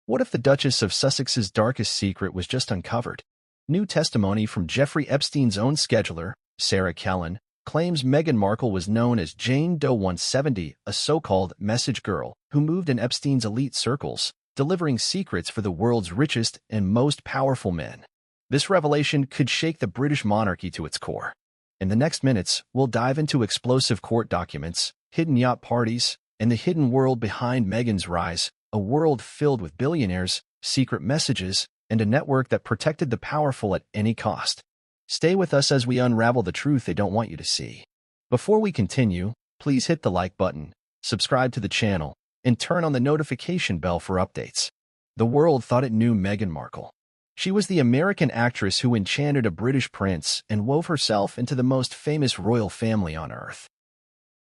What if the Duchess of Sussex's darkest secret was just uncovered? New testimony from Jeffrey Epstein's own scheduler, Sarah Kellen, claims Meghan Markle was known as Jane Doe 170, a so-called message girl who moved in Epstein's elite circles, delivering secrets for the world's richest and most powerful men. This revelation could shake the British monarchy to its core. In the next minutes, we'll dive into explosive court documents, hidden yacht parties, and the hidden world behind Meghan's rise, a world filled with billionaires, secret messages, and a network that protected the powerful at any cost. Stay with us as we unravel the truth they don't want you to see. Before we continue, please hit the like button, subscribe to the channel, and turn on the notification bell for updates. The world thought it knew Meghan Markle. She was the American actress who enchanted a British prince and wove herself into the most famous royal family on earth.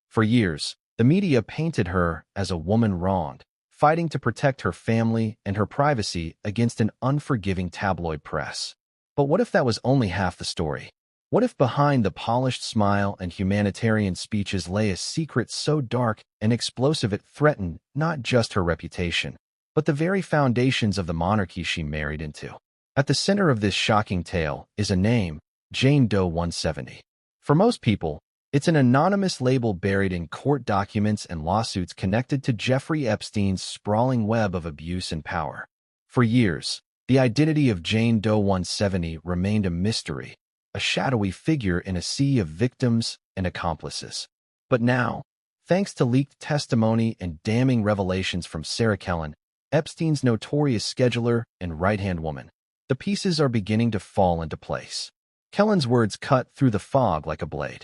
For years, the media painted her as a woman wronged, fighting to protect her family and her privacy against an unforgiving tabloid press. But what if that was only half the story? What if behind the polished smile and humanitarian speeches lay a secret so dark and explosive it threatened not just her reputation, but the very foundations of the monarchy she married into? At the center of this shocking tale is a name, Jane Doe 170. For most people, it's an anonymous label buried in court documents and lawsuits connected to Jeffrey Epstein's sprawling web of abuse and power. For years, the identity of Jane Doe 170 remained a mystery, a shadowy figure in a sea of victims and accomplices. But now, thanks to leaked testimony and damning revelations from Sarah Kellen, Epstein's notorious scheduler and right-hand woman, the pieces are beginning to fall into place. Kellen's words cut through the fog like a blade.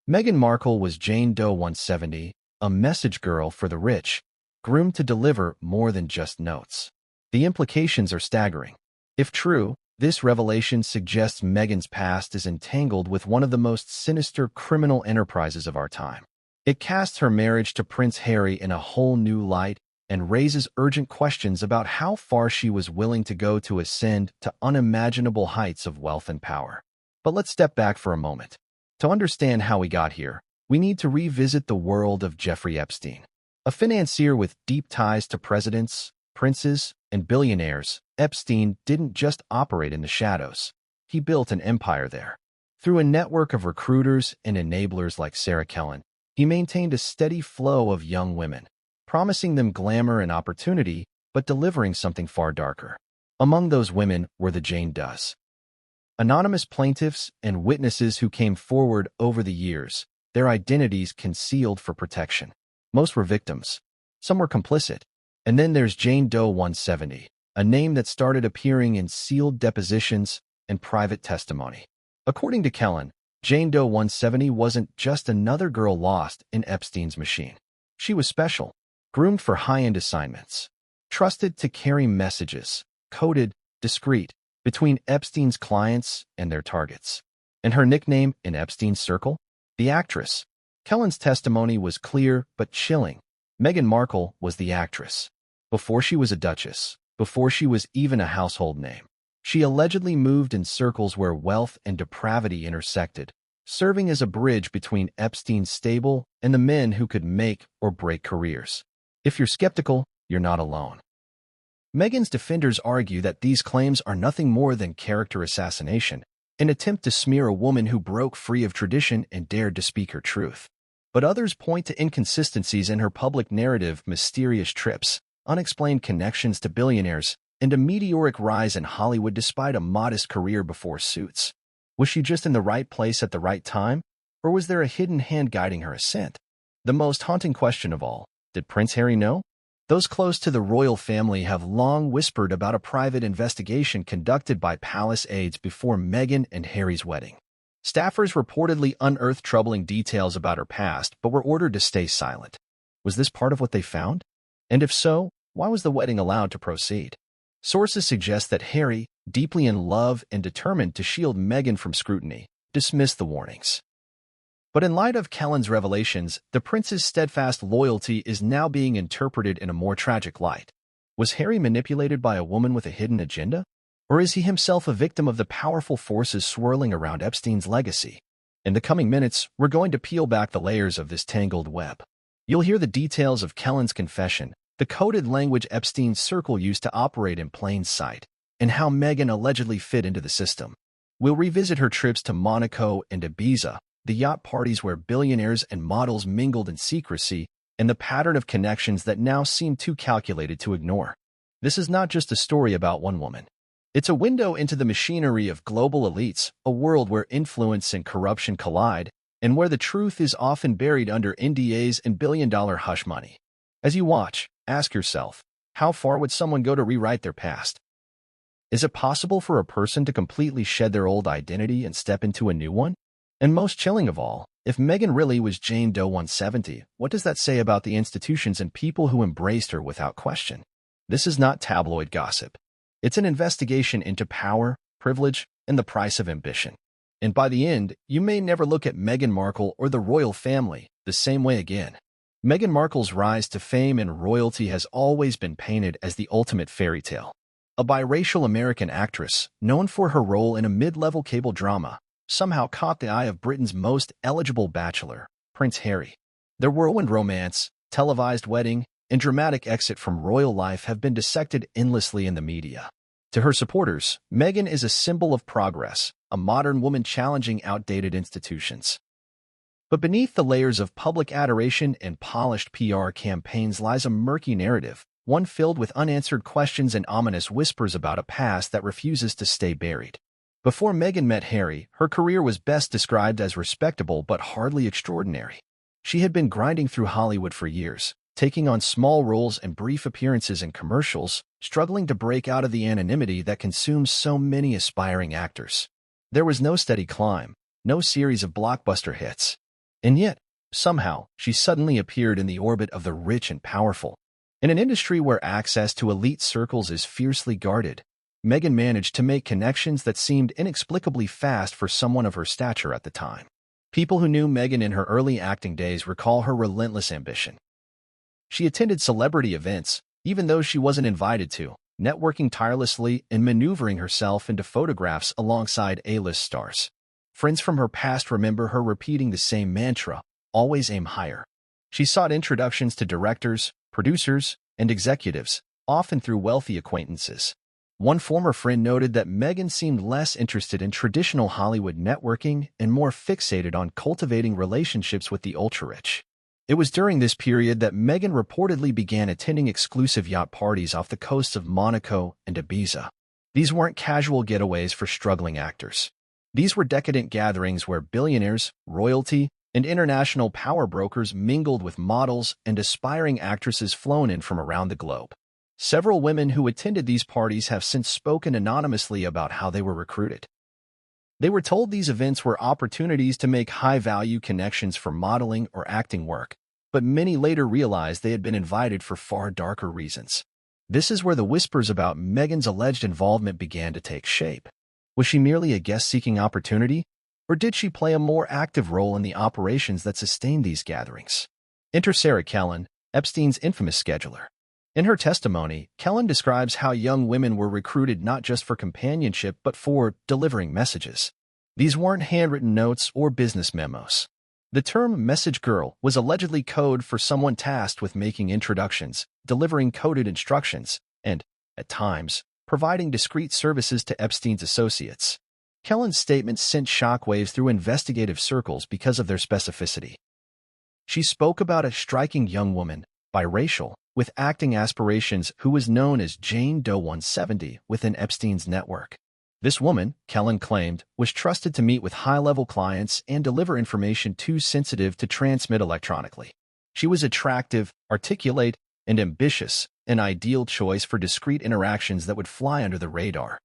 Meghan Markle was Jane Doe 170, a message girl for the rich, groomed to deliver more than just notes. The implications are staggering. If true, this revelation suggests Meghan's past is entangled with one of the most sinister criminal enterprises of our time. It casts her marriage to Prince Harry in a whole new light and raises urgent questions about how far she was willing to go to ascend to unimaginable heights of wealth and power. But let's step back for a moment. To understand how we got here, we need to revisit the world of Jeffrey Epstein. A financier with deep ties to presidents, princes, and billionaires, Epstein didn't just operate in the shadows. He built an empire there. Through a network of recruiters and enablers like Sarah Kellen, he maintained a steady flow of young women, promising them glamour and opportunity, but delivering something far darker. Among those women were the Jane Does. Anonymous plaintiffs and witnesses who came forward over the years, their identities concealed for protection. Most were victims. Some were complicit. And then there's Jane Doe 170, a name that started appearing in sealed depositions and private testimony. According to Kellen, Jane Doe 170 wasn't just another girl lost in Epstein's machine. She was special, groomed for high-end assignments, trusted to carry messages, coded, discreet, between Epstein's clients and their targets. And her nickname in Epstein's circle? The actress. Kellen's testimony was clear but chilling. Meghan Markle was the actress. Before she was a duchess, before she was even a household name, she allegedly moved in circles where wealth and depravity intersected, serving as a bridge between Epstein's stable and the men who could make or break careers. If you're skeptical, you're not alone. Meghan's defenders argue that these claims are nothing more than character assassination, an attempt to smear a woman who broke free of tradition and dared to speak her truth. But others point to inconsistencies in her public narrative, mysterious trips, unexplained connections to billionaires, and a meteoric rise in Hollywood despite a modest career before Suits. Was she just in the right place at the right time, or was there a hidden hand guiding her ascent? The most haunting question of all, did Prince Harry know? Those close to the royal family have long whispered about a private investigation conducted by palace aides before Meghan and Harry's wedding. Staffers reportedly unearthed troubling details about her past, but were ordered to stay silent. Was this part of what they found? And if so, why was the wedding allowed to proceed? Sources suggest that Harry, deeply in love and determined to shield Meghan from scrutiny, dismissed the warnings. But in light of Kellen's revelations, the prince's steadfast loyalty is now being interpreted in a more tragic light. Was Harry manipulated by a woman with a hidden agenda? Or is he himself a victim of the powerful forces swirling around Epstein's legacy? In the coming minutes, we're going to peel back the layers of this tangled web. You'll hear the details of Kellen's confession, the coded language Epstein's circle used to operate in plain sight, and how Meghan allegedly fit into the system. We'll revisit her trips to Monaco and Ibiza, the yacht parties where billionaires and models mingled in secrecy, and the pattern of connections that now seem too calculated to ignore. This is not just a story about one woman. It's a window into the machinery of global elites, a world where influence and corruption collide, and where the truth is often buried under NDAs and billion-dollar hush money. As you watch, ask yourself, how far would someone go to rewrite their past? Is it possible for a person to completely shed their old identity and step into a new one? And most chilling of all, if Meghan really was Jane Doe 170, what does that say about the institutions and people who embraced her without question? This is not tabloid gossip. It's an investigation into power, privilege, and the price of ambition. And by the end, you may never look at Meghan Markle or the royal family the same way again. Meghan Markle's rise to fame and royalty has always been painted as the ultimate fairy tale. A biracial American actress, known for her role in a mid-level cable drama, somehow caught the eye of Britain's most eligible bachelor, Prince Harry. Their whirlwind romance, televised wedding, and dramatic exit from royal life have been dissected endlessly in the media. To her supporters, Meghan is a symbol of progress, a modern woman challenging outdated institutions. But beneath the layers of public adoration and polished PR campaigns lies a murky narrative, one filled with unanswered questions and ominous whispers about a past that refuses to stay buried. Before Meghan met Harry, her career was best described as respectable but hardly extraordinary. She had been grinding through Hollywood for years, taking on small roles and brief appearances in commercials, struggling to break out of the anonymity that consumes so many aspiring actors. There was no steady climb, no series of blockbuster hits. And yet, somehow, she suddenly appeared in the orbit of the rich and powerful. In an industry where access to elite circles is fiercely guarded, Meghan managed to make connections that seemed inexplicably fast for someone of her stature at the time. People who knew Meghan in her early acting days recall her relentless ambition. She attended celebrity events, even though she wasn't invited to, networking tirelessly and maneuvering herself into photographs alongside A-list stars. Friends from her past remember her repeating the same mantra, always aim higher. She sought introductions to directors, producers, and executives, often through wealthy acquaintances. One former friend noted that Meghan seemed less interested in traditional Hollywood networking and more fixated on cultivating relationships with the ultra-rich. It was during this period that Meghan reportedly began attending exclusive yacht parties off the coasts of Monaco and Ibiza. These weren't casual getaways for struggling actors. These were decadent gatherings where billionaires, royalty, and international power brokers mingled with models and aspiring actresses flown in from around the globe. Several women who attended these parties have since spoken anonymously about how they were recruited. They were told these events were opportunities to make high-value connections for modeling or acting work, but many later realized they had been invited for far darker reasons. This is where the whispers about Meghan's alleged involvement began to take shape. Was she merely a guest-seeking opportunity, or did she play a more active role in the operations that sustained these gatherings? Enter Sarah Kellen, Epstein's infamous scheduler. In her testimony, Kellen describes how young women were recruited not just for companionship but for delivering messages. These weren't handwritten notes or business memos. The term message girl was allegedly code for someone tasked with making introductions, delivering coded instructions, and, at times, providing discreet services to Epstein's associates. Kellen's statements sent shockwaves through investigative circles because of their specificity. She spoke about a striking young woman, biracial, with acting aspirations who was known as Jane Doe 170 within Epstein's network. This woman, Kellen claimed, was trusted to meet with high-level clients and deliver information too sensitive to transmit electronically. She was attractive, articulate, and ambitious, an ideal choice for discreet interactions that would fly under the radar.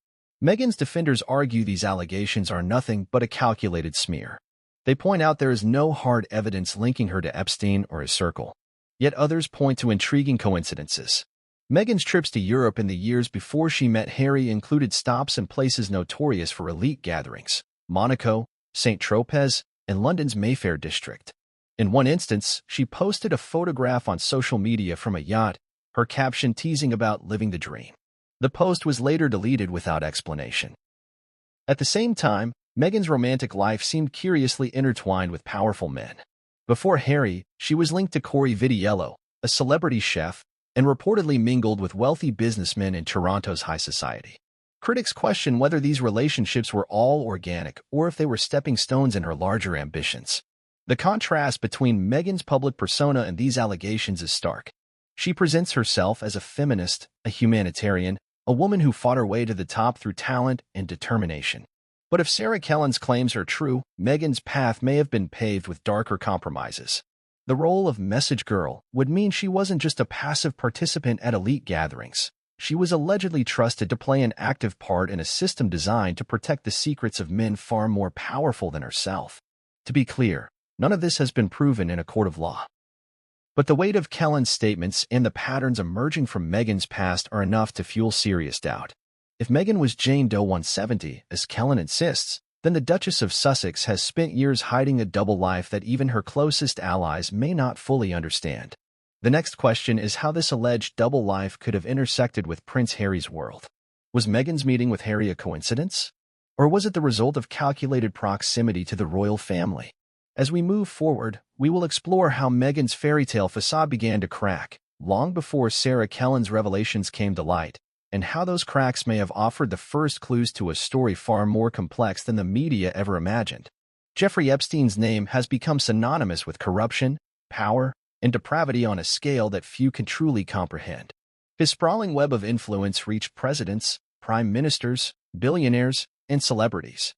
Meghan's defenders argue these allegations are nothing but a calculated smear. They point out there is no hard evidence linking her to Epstein or his circle. Yet others point to intriguing coincidences. Meghan's trips to Europe in the years before she met Harry included stops in places notorious for elite gatherings: Monaco, St. Tropez, and London's Mayfair district. In one instance, she posted a photograph on social media from a yacht, her caption teasing about living the dream. The post was later deleted without explanation. At the same time, Meghan's romantic life seemed curiously intertwined with powerful men. Before Harry, she was linked to Corey Vitiello, a celebrity chef, and reportedly mingled with wealthy businessmen in Toronto's high society. Critics question whether these relationships were all organic or if they were stepping stones in her larger ambitions. The contrast between Meghan's public persona and these allegations is stark. She presents herself as a feminist, a humanitarian, a woman who fought her way to the top through talent and determination. But if Sarah Kellen's claims are true, Meghan's path may have been paved with darker compromises. The role of message girl would mean she wasn't just a passive participant at elite gatherings. She was allegedly trusted to play an active part in a system designed to protect the secrets of men far more powerful than herself. To be clear, none of this has been proven in a court of law. But the weight of Kellen's statements and the patterns emerging from Meghan's past are enough to fuel serious doubt. If Meghan was Jane Doe 170, as Kellen insists, then the Duchess of Sussex has spent years hiding a double life that even her closest allies may not fully understand. The next question is how this alleged double life could have intersected with Prince Harry's world. Was Meghan's meeting with Harry a coincidence? Or was it the result of calculated proximity to the royal family? As we move forward, we will explore how Meghan's fairy tale facade began to crack, long before Sarah Kellen's revelations came to light, and how those cracks may have offered the first clues to a story far more complex than the media ever imagined. Jeffrey Epstein's name has become synonymous with corruption, power, and depravity on a scale that few can truly comprehend. His sprawling web of influence reached presidents, prime ministers, billionaires, and celebrities.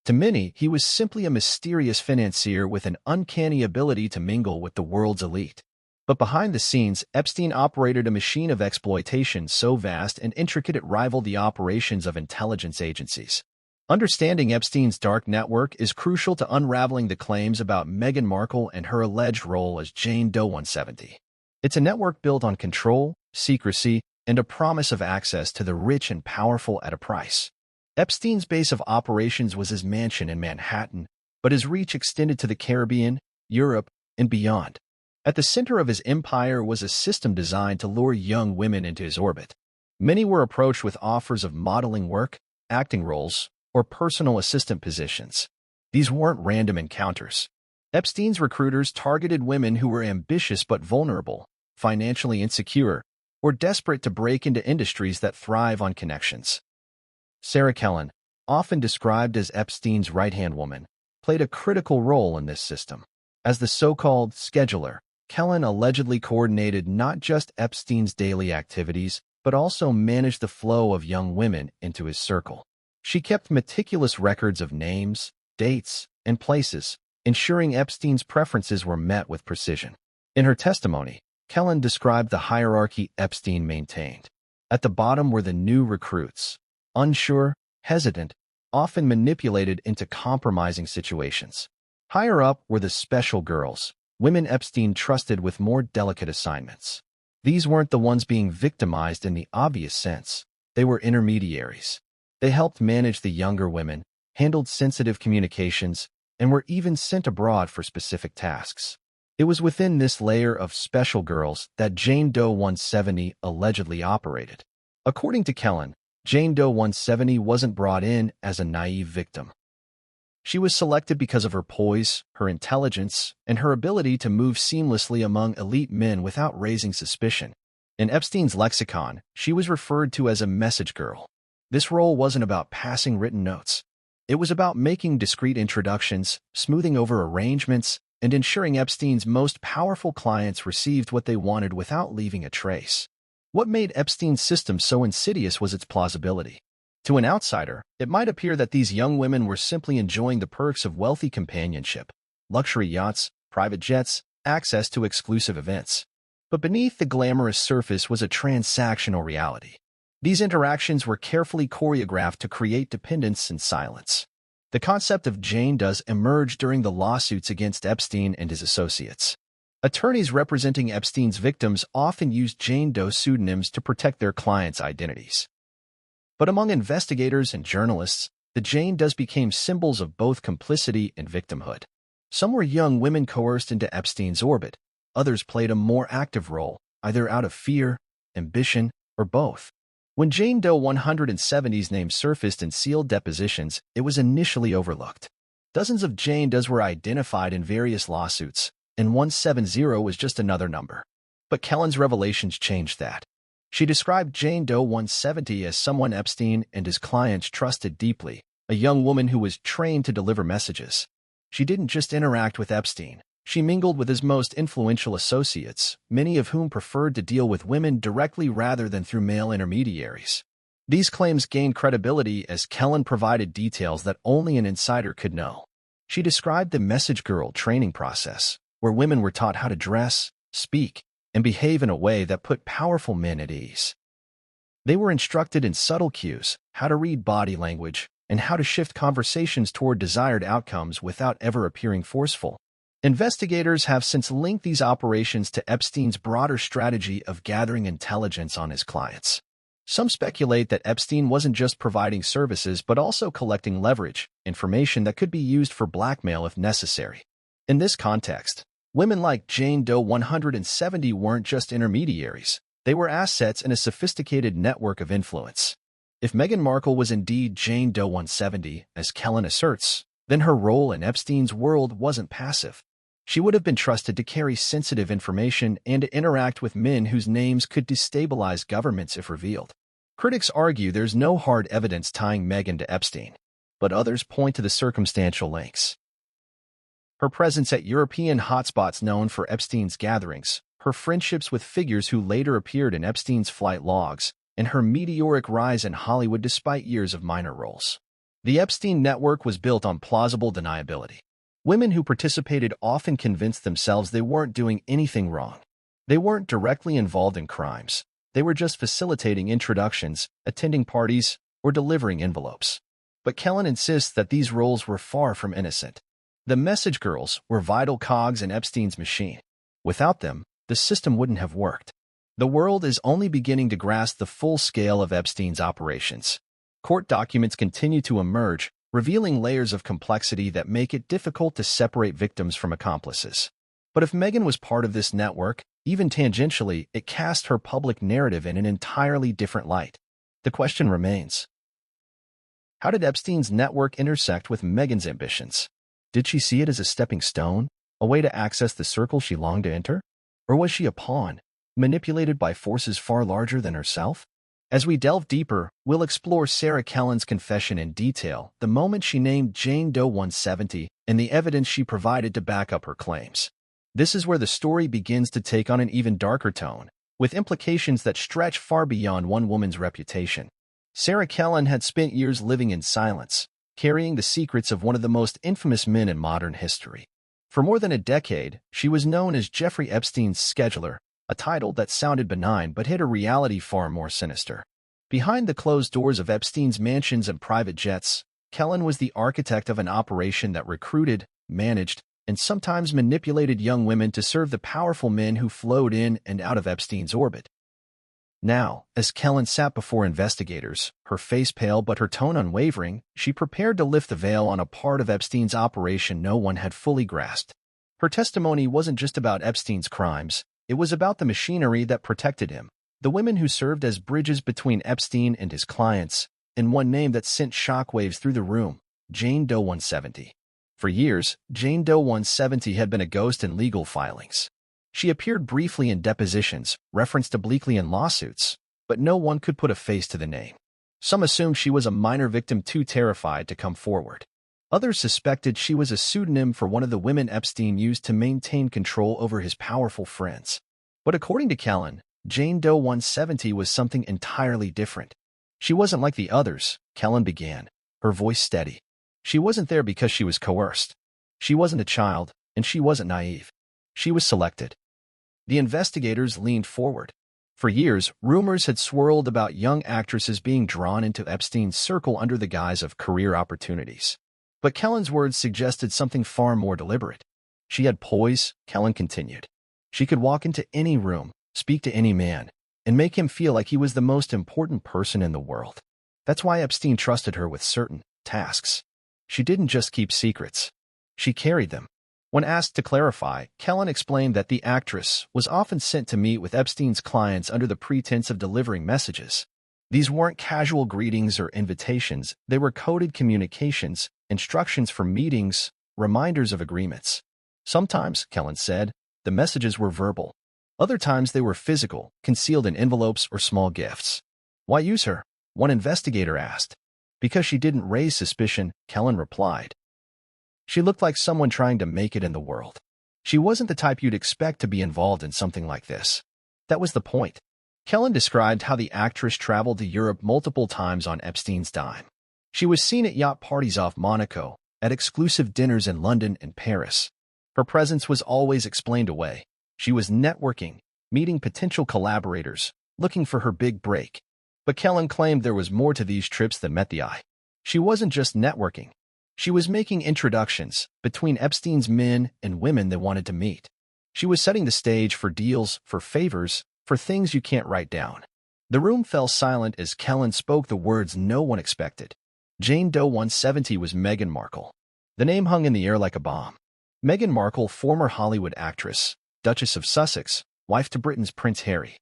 To many, he was simply a mysterious financier with an uncanny ability to mingle with the world's elite. But behind the scenes, Epstein operated a machine of exploitation so vast and intricate it rivaled the operations of intelligence agencies. Understanding Epstein's dark network is crucial to unraveling the claims about Meghan Markle and her alleged role as Jane Doe 170. It's a network built on control, secrecy, and a promise of access to the rich and powerful at a price. Epstein's base of operations was his mansion in Manhattan, but his reach extended to the Caribbean, Europe, and beyond. At the center of his empire was a system designed to lure young women into his orbit. Many were approached with offers of modeling work, acting roles, or personal assistant positions. These weren't random encounters. Epstein's recruiters targeted women who were ambitious but vulnerable, financially insecure, or desperate to break into industries that thrive on connections. Sarah Kellen, often described as Epstein's right-hand woman, played a critical role in this system. As the so-called scheduler, Kellen allegedly coordinated not just Epstein's daily activities, but also managed the flow of young women into his circle. She kept meticulous records of names, dates, and places, ensuring Epstein's preferences were met with precision. In her testimony, Kellen described the hierarchy Epstein maintained. At the bottom were the new recruits, unsure, hesitant, often manipulated into compromising situations. Higher up were the special girls, women Epstein trusted with more delicate assignments. These weren't the ones being victimized in the obvious sense. They were intermediaries. They helped manage the younger women, handled sensitive communications, and were even sent abroad for specific tasks. It was within this layer of special girls that Jane Doe 170 allegedly operated. According to Kellen, Jane Doe 170 wasn't brought in as a naive victim. She was selected because of her poise, her intelligence, and her ability to move seamlessly among elite men without raising suspicion. In Epstein's lexicon, she was referred to as a message girl. This role wasn't about passing written notes. It was about making discreet introductions, smoothing over arrangements, and ensuring Epstein's most powerful clients received what they wanted without leaving a trace. What made Epstein's system so insidious was its plausibility. To an outsider, it might appear that these young women were simply enjoying the perks of wealthy companionship, luxury yachts, private jets, access to exclusive events. But beneath the glamorous surface was a transactional reality. These interactions were carefully choreographed to create dependence and silence. The concept of Jane Does emerged during the lawsuits against Epstein and his associates. Attorneys representing Epstein's victims often used Jane Doe pseudonyms to protect their clients' identities. But among investigators and journalists, the Jane Does became symbols of both complicity and victimhood. Some were young women coerced into Epstein's orbit. Others played a more active role, either out of fear, ambition, or both. When Jane Doe 170's name surfaced in sealed depositions, it was initially overlooked. Dozens of Jane Does were identified in various lawsuits, and 170 was just another number. But Kellen's revelations changed that. She described Jane Doe 170 as someone Epstein and his clients trusted deeply, a young woman who was trained to deliver messages. She didn't just interact with Epstein. She mingled with his most influential associates, many of whom preferred to deal with women directly rather than through male intermediaries. These claims gained credibility as Kellen provided details that only an insider could know. She described the message girl training process, where women were taught how to dress, speak, and behave in a way that put powerful men at ease. They were instructed in subtle cues, how to read body language, and how to shift conversations toward desired outcomes without ever appearing forceful. Investigators have since linked these operations to Epstein's broader strategy of gathering intelligence on his clients. Some speculate that Epstein wasn't just providing services but also collecting leverage, information that could be used for blackmail if necessary. In this context, women like Jane Doe 170 weren't just intermediaries. They were assets in a sophisticated network of influence. If Meghan Markle was indeed Jane Doe 170, as Kellen asserts, then her role in Epstein's world wasn't passive. She would have been trusted to carry sensitive information and to interact with men whose names could destabilize governments if revealed. Critics argue there's no hard evidence tying Meghan to Epstein, but others point to the circumstantial links. Her presence at European hotspots known for Epstein's gatherings, her friendships with figures who later appeared in Epstein's flight logs, and her meteoric rise in Hollywood despite years of minor roles. The Epstein network was built on plausible deniability. Women who participated often convinced themselves they weren't doing anything wrong. They weren't directly involved in crimes. They were just facilitating introductions, attending parties, or delivering envelopes. But Kellen insists that these roles were far from innocent. The message girls were vital cogs in Epstein's machine. Without them, the system wouldn't have worked. The world is only beginning to grasp the full scale of Epstein's operations. Court documents continue to emerge, revealing layers of complexity that make it difficult to separate victims from accomplices. But if Meghan was part of this network, even tangentially, it cast her public narrative in an entirely different light. The question remains: how did Epstein's network intersect with Meghan's ambitions? Did she see it as a stepping stone, a way to access the circle she longed to enter? Or was she a pawn, manipulated by forces far larger than herself? As we delve deeper, we'll explore Sarah Kellen's confession in detail, the moment she named Jane Doe 170, and the evidence she provided to back up her claims. This is where the story begins to take on an even darker tone, with implications that stretch far beyond one woman's reputation. Sarah Kellen had spent years living in silence, carrying the secrets of one of the most infamous men in modern history. For more than a decade, she was known as Jeffrey Epstein's scheduler, a title that sounded benign but hid a reality far more sinister. Behind the closed doors of Epstein's mansions and private jets, Kellen was the architect of an operation that recruited, managed, and sometimes manipulated young women to serve the powerful men who flowed in and out of Epstein's orbit. Now, as Kellen sat before investigators, her face pale but her tone unwavering, she prepared to lift the veil on a part of Epstein's operation no one had fully grasped. Her testimony wasn't just about Epstein's crimes. It was about the machinery that protected him, the women who served as bridges between Epstein and his clients, and one name that sent shockwaves through the room: Jane Doe 170. For years, Jane Doe 170 had been a ghost in legal filings. She appeared briefly in depositions, referenced obliquely in lawsuits, but no one could put a face to the name. Some assumed she was a minor victim too terrified to come forward. Others suspected she was a pseudonym for one of the women Epstein used to maintain control over his powerful friends. But according to Kellen, Jane Doe 170 was something entirely different. She wasn't like the others, Kellen began, her voice steady. She wasn't there because she was coerced. She wasn't a child, and she wasn't naive. She was selected. The investigators leaned forward. For years, rumors had swirled about young actresses being drawn into Epstein's circle under the guise of career opportunities. But Kellen's words suggested something far more deliberate. She had poise, Kellen continued. She could walk into any room, speak to any man, and make him feel like he was the most important person in the world. That's why Epstein trusted her with certain tasks. She didn't just keep secrets. She carried them. When asked to clarify, Kellen explained that the actress was often sent to meet with Epstein's clients under the pretense of delivering messages. These weren't casual greetings or invitations. They were coded communications, instructions for meetings, reminders of agreements. Sometimes, Kellen said, the messages were verbal. Other times they were physical, concealed in envelopes or small gifts. Why use her? One investigator asked. Because she didn't raise suspicion, Kellen replied. She looked like someone trying to make it in the world. She wasn't the type you'd expect to be involved in something like this. That was the point. Kellen described how the actress traveled to Europe multiple times on Epstein's dime. She was seen at yacht parties off Monaco, at exclusive dinners in London and Paris. Her presence was always explained away. She was networking, meeting potential collaborators, looking for her big break. But Kellen claimed there was more to these trips than met the eye. She wasn't just networking. She was making introductions between Epstein's men and women they wanted to meet. She was setting the stage for deals, for favors, for things you can't write down. The room fell silent as Kellen spoke the words no one expected. Jane Doe 170 was Meghan Markle. The name hung in the air like a bomb. Meghan Markle, former Hollywood actress, Duchess of Sussex, wife to Britain's Prince Harry.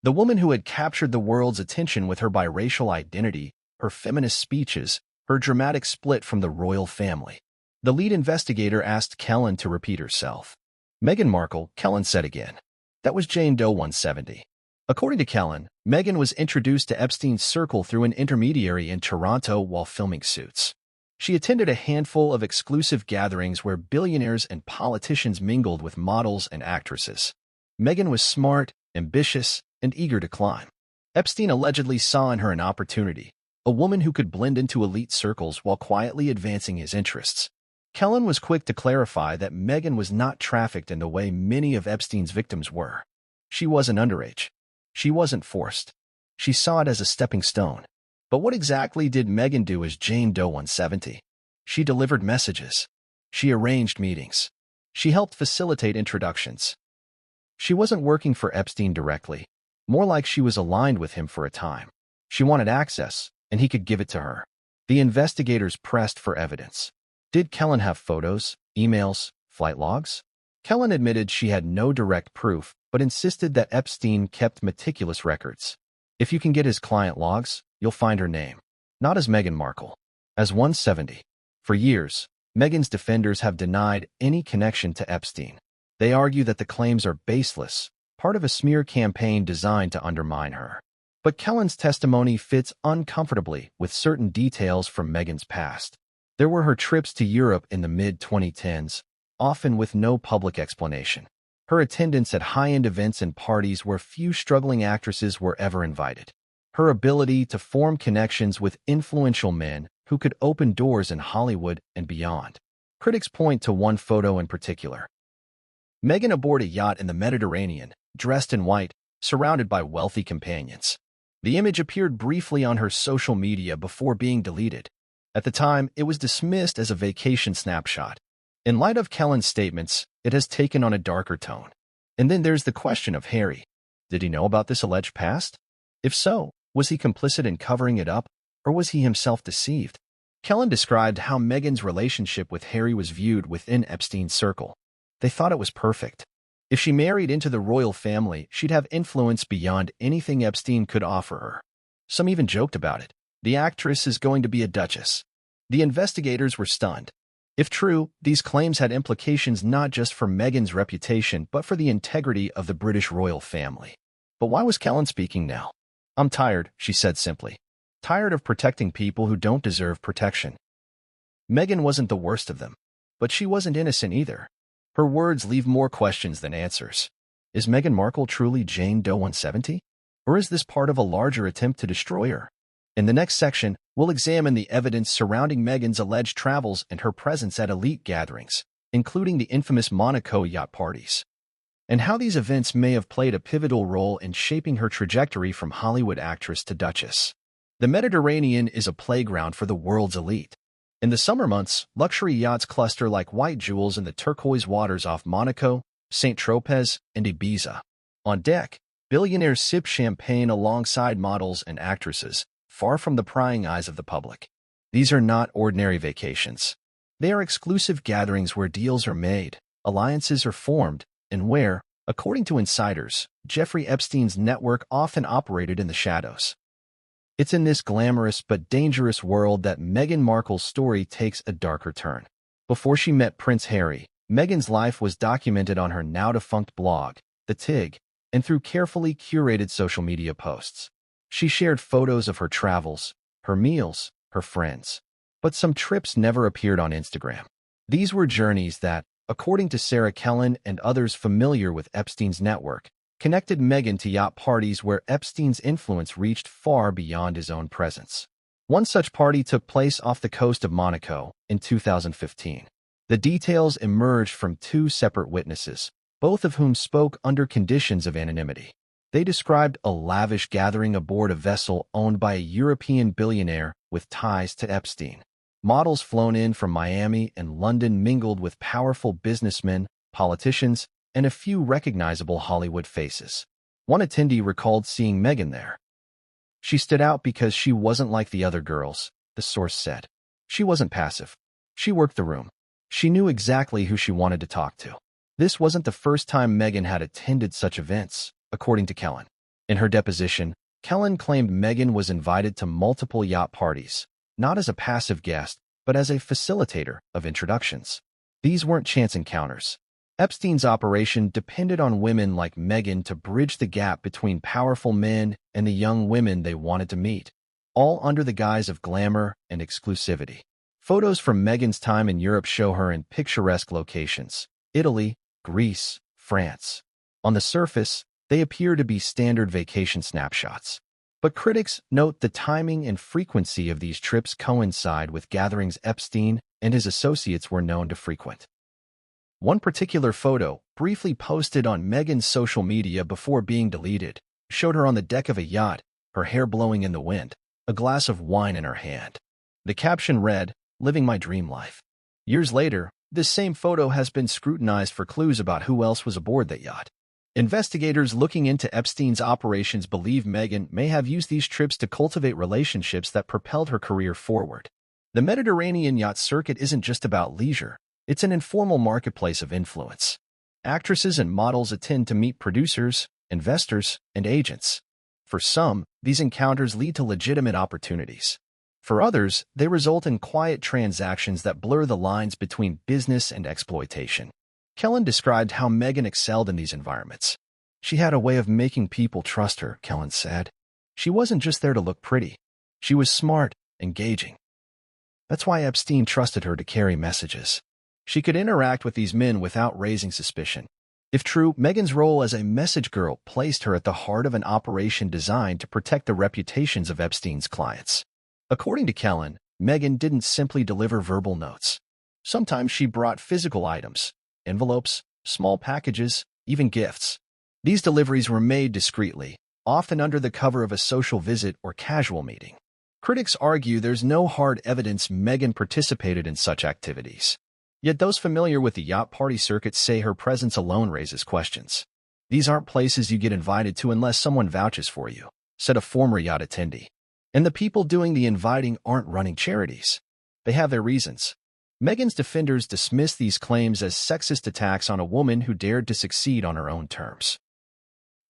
The woman who had captured the world's attention with her biracial identity, her feminist speeches, her dramatic split from the royal family. The lead investigator asked Kellen to repeat herself. Meghan Markle, Kellen said again. That was Jane Doe 170. According to Kellen, Meghan was introduced to Epstein's circle through an intermediary in Toronto while filming Suits. She attended a handful of exclusive gatherings where billionaires and politicians mingled with models and actresses. Meghan was smart, ambitious, and eager to climb. Epstein allegedly saw in her an opportunity, a woman who could blend into elite circles while quietly advancing his interests. Kellen was quick to clarify that Meghan was not trafficked in the way many of Epstein's victims were. She wasn't underage. She wasn't forced. She saw it as a stepping stone. But what exactly did Meghan do as Jane Doe 170? She delivered messages. She arranged meetings. She helped facilitate introductions. She wasn't working for Epstein directly, more like she was aligned with him for a time. She wanted access, and he could give it to her. The investigators pressed for evidence. Did Kellen have photos, emails, flight logs? Kellen admitted she had no direct proof, but insisted that Epstein kept meticulous records. If you can get his client logs, you'll find her name. Not as Meghan Markle. As 170. For years, Meghan's defenders have denied any connection to Epstein. They argue that the claims are baseless, part of a smear campaign designed to undermine her. But Kellen's testimony fits uncomfortably with certain details from Meghan's past. There were her trips to Europe in the mid-2010s, often with no public explanation. Her attendance at high-end events and parties where few struggling actresses were ever invited. Her ability to form connections with influential men who could open doors in Hollywood and beyond. Critics point to one photo in particular. Meghan aboard a yacht in the Mediterranean, dressed in white, surrounded by wealthy companions. The image appeared briefly on her social media before being deleted. At the time, it was dismissed as a vacation snapshot. In light of Kellen's statements, it has taken on a darker tone. And then there's the question of Harry. Did he know about this alleged past? If so, was he complicit in covering it up, or was he himself deceived? Kellen described how Meghan's relationship with Harry was viewed within Epstein's circle. They thought it was perfect. If she married into the royal family, she'd have influence beyond anything Epstein could offer her. Some even joked about it. The actress is going to be a duchess. The investigators were stunned. If true, these claims had implications not just for Meghan's reputation, but for the integrity of the British royal family. But why was Kellen speaking now? I'm tired, she said simply. Tired of protecting people who don't deserve protection. Meghan wasn't the worst of them, but she wasn't innocent either. Her words leave more questions than answers. Is Meghan Markle truly Jane Doe 170? Or is this part of a larger attempt to destroy her? In the next section, we'll examine the evidence surrounding Meghan's alleged travels and her presence at elite gatherings, including the infamous Monaco yacht parties, and how these events may have played a pivotal role in shaping her trajectory from Hollywood actress to duchess. The Mediterranean is a playground for the world's elite. In the summer months, luxury yachts cluster like white jewels in the turquoise waters off Monaco, St. Tropez, and Ibiza. On deck, billionaires sip champagne alongside models and actresses, far from the prying eyes of the public. These are not ordinary vacations. They are exclusive gatherings where deals are made, alliances are formed, and where, according to insiders, Jeffrey Epstein's network often operated in the shadows. It's in this glamorous but dangerous world that Meghan Markle's story takes a darker turn. Before she met Prince Harry, Meghan's life was documented on her now-defunct blog, the TIG, and through carefully curated social media posts. She shared photos of her travels, her meals, her friends. But some trips never appeared on Instagram. These were journeys that, according to Sarah Kellen and others familiar with Epstein's network, connected Meghan to yacht parties where Epstein's influence reached far beyond his own presence. One such party took place off the coast of Monaco in 2015. The details emerged from two separate witnesses, both of whom spoke under conditions of anonymity. They described a lavish gathering aboard a vessel owned by a European billionaire with ties to Epstein. Models flown in from Miami and London mingled with powerful businessmen, politicians, and a few recognizable Hollywood faces. One attendee recalled seeing Meghan there. She stood out because she wasn't like the other girls, the source said. She wasn't passive. She worked the room. She knew exactly who she wanted to talk to. This wasn't the first time Meghan had attended such events, according to Kellen. In her deposition, Kellen claimed Meghan was invited to multiple yacht parties, not as a passive guest, but as a facilitator of introductions. These weren't chance encounters. Epstein's operation depended on women like Meghan to bridge the gap between powerful men and the young women they wanted to meet, all under the guise of glamour and exclusivity. Photos from Meghan's time in Europe show her in picturesque locations: Italy, Greece, France. On the surface, they appear to be standard vacation snapshots. But critics note the timing and frequency of these trips coincide with gatherings Epstein and his associates were known to frequent. One particular photo, briefly posted on Meghan's social media before being deleted, showed her on the deck of a yacht, her hair blowing in the wind, a glass of wine in her hand. The caption read, "Living my dream life." Years later, this same photo has been scrutinized for clues about who else was aboard that yacht. Investigators looking into Epstein's operations believe Meghan may have used these trips to cultivate relationships that propelled her career forward. The Mediterranean yacht circuit isn't just about leisure. It's an informal marketplace of influence. Actresses and models attend to meet producers, investors, and agents. For some, these encounters lead to legitimate opportunities. For others, they result in quiet transactions that blur the lines between business and exploitation. Kellen described how Meghan excelled in these environments. She had a way of making people trust her, Kellen said. She wasn't just there to look pretty. She was smart, engaging. That's why Epstein trusted her to carry messages. She could interact with these men without raising suspicion. If true, Meghan's role as a message girl placed her at the heart of an operation designed to protect the reputations of Epstein's clients. According to Kellen, Meghan didn't simply deliver verbal notes. Sometimes she brought physical items, envelopes, small packages, even gifts. These deliveries were made discreetly, often under the cover of a social visit or casual meeting. Critics argue there's no hard evidence Meghan participated in such activities. Yet those familiar with the yacht party circuit say her presence alone raises questions. "These aren't places you get invited to unless someone vouches for you," said a former yacht attendee. And the people doing the inviting aren't running charities. They have their reasons. Meghan's defenders dismiss these claims as sexist attacks on a woman who dared to succeed on her own terms.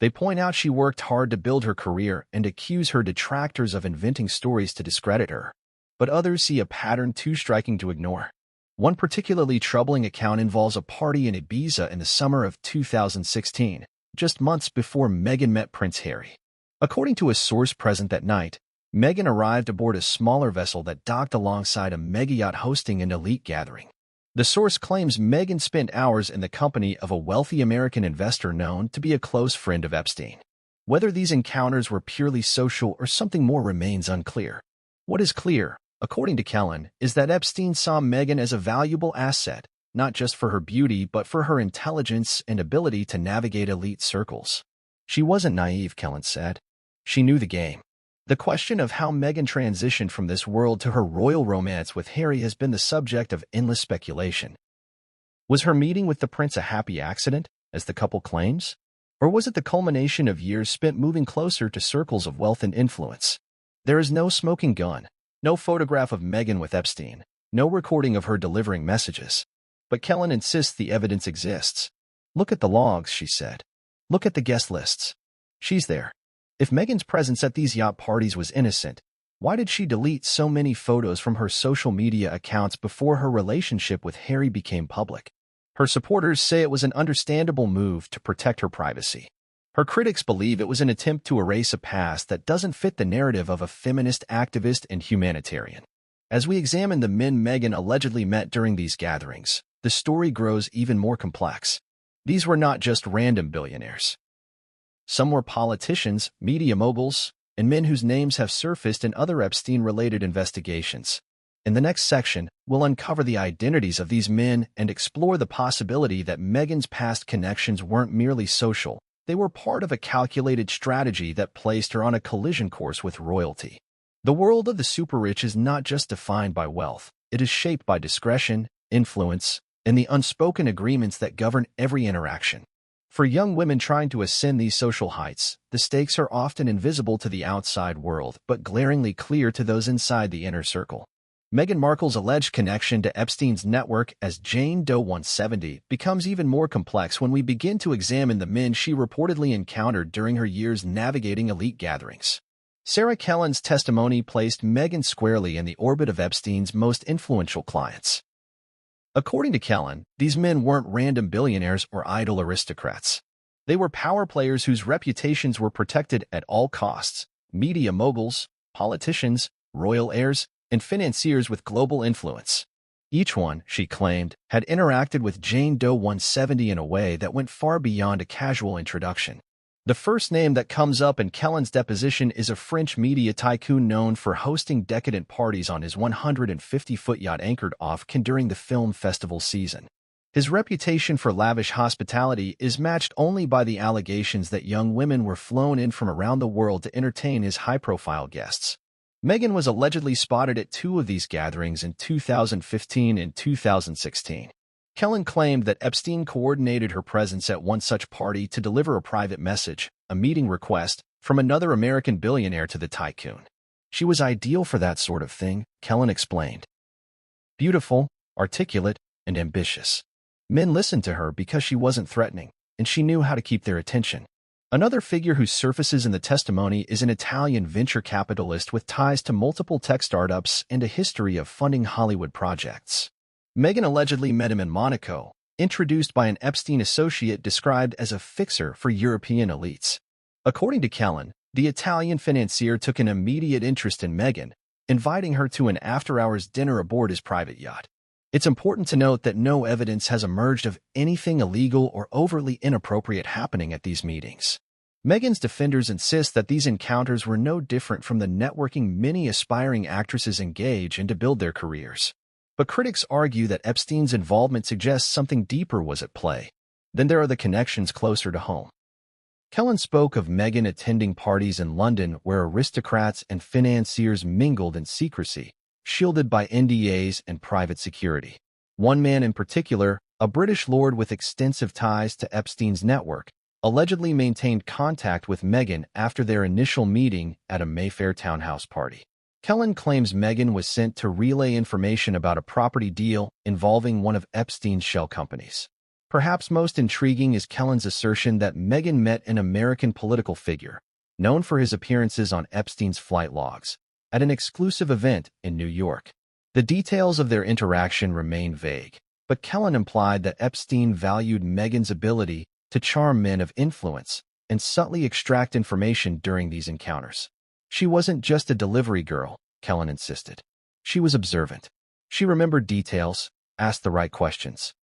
They point out she worked hard to build her career and accuse her detractors of inventing stories to discredit her. But others see a pattern too striking to ignore. One particularly troubling account involves a party in Ibiza in the summer of 2016, just months before Meghan met Prince Harry. According to a source present that night, Meghan arrived aboard a smaller vessel that docked alongside a mega-yacht hosting an elite gathering. The source claims Meghan spent hours in the company of a wealthy American investor known to be a close friend of Epstein. Whether these encounters were purely social or something more remains unclear. What is clear, according to Kellen, is that Epstein saw Meghan as a valuable asset, not just for her beauty but for her intelligence and ability to navigate elite circles. She wasn't naive, Kellen said. She knew the game. The question of how Meghan transitioned from this world to her royal romance with Harry has been the subject of endless speculation. Was her meeting with the prince a happy accident, as the couple claims? Or was it the culmination of years spent moving closer to circles of wealth and influence? There is no smoking gun, no photograph of Meghan with Epstein, no recording of her delivering messages. But Kellen insists the evidence exists. "Look at the logs," she said. "Look at the guest lists. She's there." If Meghan's presence at these yacht parties was innocent, why did she delete so many photos from her social media accounts before her relationship with Harry became public? Her supporters say it was an understandable move to protect her privacy. Her critics believe it was an attempt to erase a past that doesn't fit the narrative of a feminist activist and humanitarian. As we examine the men Meghan allegedly met during these gatherings, the story grows even more complex. These were not just random billionaires. Some were politicians, media moguls, and men whose names have surfaced in other Epstein-related investigations. In the next section, we'll uncover the identities of these men and explore the possibility that Meghan's past connections weren't merely social. They were part of a calculated strategy that placed her on a collision course with royalty. The world of the super-rich is not just defined by wealth. It is shaped by discretion, influence, and the unspoken agreements that govern every interaction. For young women trying to ascend these social heights, the stakes are often invisible to the outside world, but glaringly clear to those inside the inner circle. Meghan Markle's alleged connection to Epstein's network as Jane Doe 170 becomes even more complex when we begin to examine the men she reportedly encountered during her years navigating elite gatherings. Sarah Kellen's testimony placed Meghan squarely in the orbit of Epstein's most influential clients. According to Kellen, these men weren't random billionaires or idle aristocrats. They were power players whose reputations were protected at all costs: media moguls, politicians, royal heirs, and financiers with global influence. Each one, she claimed, had interacted with Jane Doe 170 in a way that went far beyond a casual introduction. The first name that comes up in Kellen's deposition is a French media tycoon known for hosting decadent parties on his 150-foot yacht anchored off Cannes during the film festival season. His reputation for lavish hospitality is matched only by the allegations that young women were flown in from around the world to entertain his high-profile guests. Meghan was allegedly spotted at two of these gatherings in 2015 and 2016. Kellen claimed that Epstein coordinated her presence at one such party to deliver a private message, a meeting request, from another American billionaire to the tycoon. She was ideal for that sort of thing, Kellen explained. Beautiful, articulate, and ambitious. Men listened to her because she wasn't threatening, and she knew how to keep their attention. Another figure who surfaces in the testimony is an Italian venture capitalist with ties to multiple tech startups and a history of funding Hollywood projects. Meghan allegedly met him in Monaco, introduced by an Epstein associate described as a fixer for European elites. According to Kellen, the Italian financier took an immediate interest in Meghan, inviting her to an after-hours dinner aboard his private yacht. It's important to note that no evidence has emerged of anything illegal or overtly inappropriate happening at these meetings. Meghan's defenders insist that these encounters were no different from the networking many aspiring actresses engage in to build their careers. But critics argue that Epstein's involvement suggests something deeper was at play. Then there are the connections closer to home. Kellen spoke of Meghan attending parties in London where aristocrats and financiers mingled in secrecy, shielded by NDAs and private security. One man in particular, a British lord with extensive ties to Epstein's network, allegedly maintained contact with Meghan after their initial meeting at a Mayfair townhouse party. Kellen claims Meghan was sent to relay information about a property deal involving one of Epstein's shell companies. Perhaps most intriguing is Kellen's assertion that Meghan met an American political figure, known for his appearances on Epstein's flight logs, at an exclusive event in New York. The details of their interaction remain vague, but Kellen implied that Epstein valued Meghan's ability to charm men of influence and subtly extract information during these encounters. She wasn't just a delivery girl, Kellen insisted. She was observant. She remembered details, asked the right questions.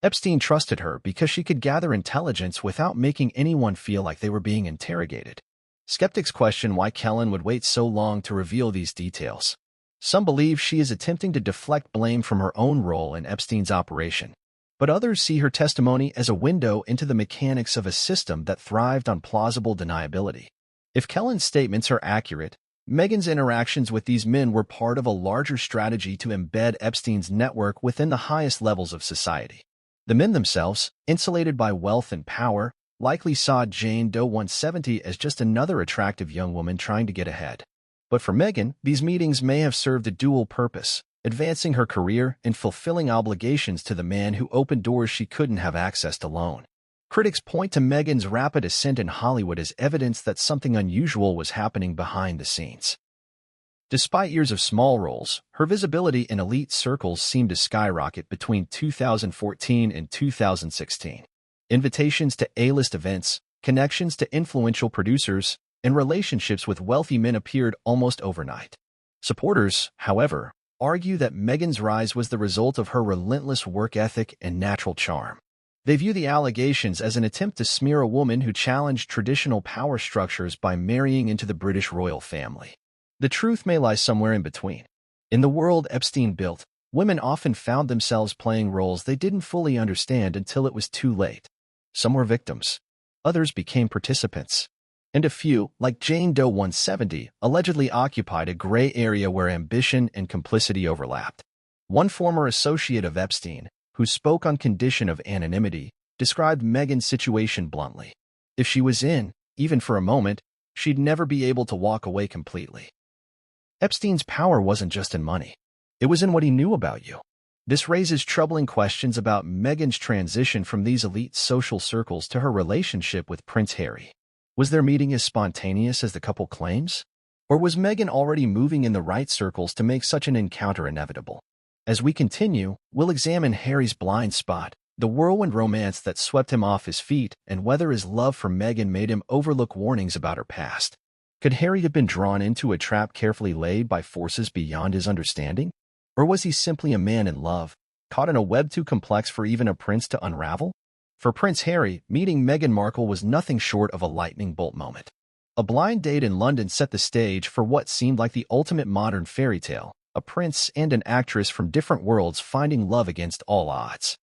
Epstein trusted her because she could gather intelligence without making anyone feel like they were being interrogated. Skeptics question why Kellen would wait so long to reveal these details. Some believe she is attempting to deflect blame from her own role in Epstein's operation, but others see her testimony as a window into the mechanics of a system that thrived on plausible deniability. If Kellen's statements are accurate, Meghan's interactions with these men were part of a larger strategy to embed Epstein's network within the highest levels of society. The men themselves, insulated by wealth and power, likely saw Jane Doe 170 as just another attractive young woman trying to get ahead. But for Meghan, these meetings may have served a dual purpose, advancing her career and fulfilling obligations to the man who opened doors she couldn't have accessed alone. Critics point to Meghan's rapid ascent in Hollywood as evidence that something unusual was happening behind the scenes. Despite years of small roles, her visibility in elite circles seemed to skyrocket between 2014 and 2016. Invitations to A-list events, connections to influential producers, and relationships with wealthy men appeared almost overnight. Supporters, however, argue that Meghan's rise was the result of her relentless work ethic and natural charm. They view the allegations as an attempt to smear a woman who challenged traditional power structures by marrying into the British royal family. The truth may lie somewhere in between. In the world Epstein built, women often found themselves playing roles they didn't fully understand until it was too late. Some were victims. Others became participants. And a few, like Jane Doe 170, allegedly occupied a gray area where ambition and complicity overlapped. One former associate of Epstein, who spoke on condition of anonymity, described Meghan's situation bluntly. If she was in, even for a moment, she'd never be able to walk away completely. Epstein's power wasn't just in money. It was in what he knew about you. This raises troubling questions about Meghan's transition from these elite social circles to her relationship with Prince Harry. Was their meeting as spontaneous as the couple claims? Or was Meghan already moving in the right circles to make such an encounter inevitable? As we continue, we'll examine Harry's blind spot, the whirlwind romance that swept him off his feet, and whether his love for Meghan made him overlook warnings about her past. Could Harry have been drawn into a trap carefully laid by forces beyond his understanding? Or was he simply a man in love, caught in a web too complex for even a prince to unravel? For Prince Harry, meeting Meghan Markle was nothing short of a lightning bolt moment. A blind date in London set the stage for what seemed like the ultimate modern fairy tale, a prince and an actress from different worlds finding love against all odds.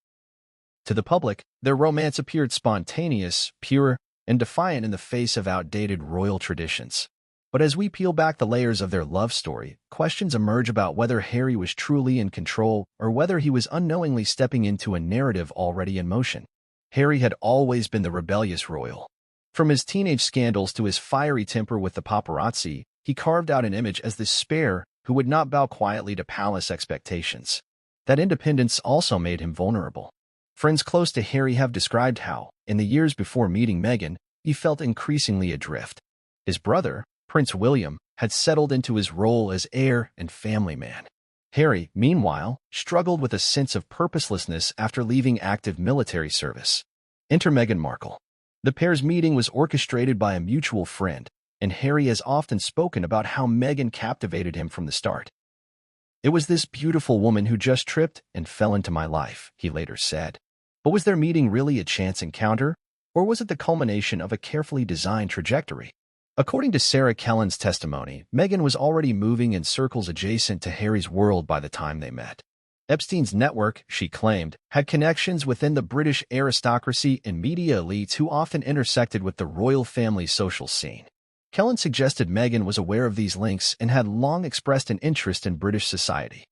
To the public, their romance appeared spontaneous, pure, and defiant in the face of outdated royal traditions. But as we peel back the layers of their love story, questions emerge about whether Harry was truly in control or whether he was unknowingly stepping into a narrative already in motion. Harry had always been the rebellious royal. From his teenage scandals to his fiery temper with the paparazzi, he carved out an image as the spare who would not bow quietly to palace expectations. That independence also made him vulnerable. Friends close to Harry have described how, in the years before meeting Meghan, he felt increasingly adrift. His brother, Prince William, had settled into his role as heir and family man. Harry, meanwhile, struggled with a sense of purposelessness after leaving active military service. Enter Meghan Markle. The pair's meeting was orchestrated by a mutual friend, and Harry has often spoken about how Meghan captivated him from the start. "It was this beautiful woman who just tripped and fell into my life," he later said. But was their meeting really a chance encounter, or was it the culmination of a carefully designed trajectory? According to Sarah Kellen's testimony, Meghan was already moving in circles adjacent to Harry's world by the time they met. Epstein's network, she claimed, had connections within the British aristocracy and media elites who often intersected with the royal family's social scene. Kellen suggested Meghan was aware of these links and had long expressed an interest in British society.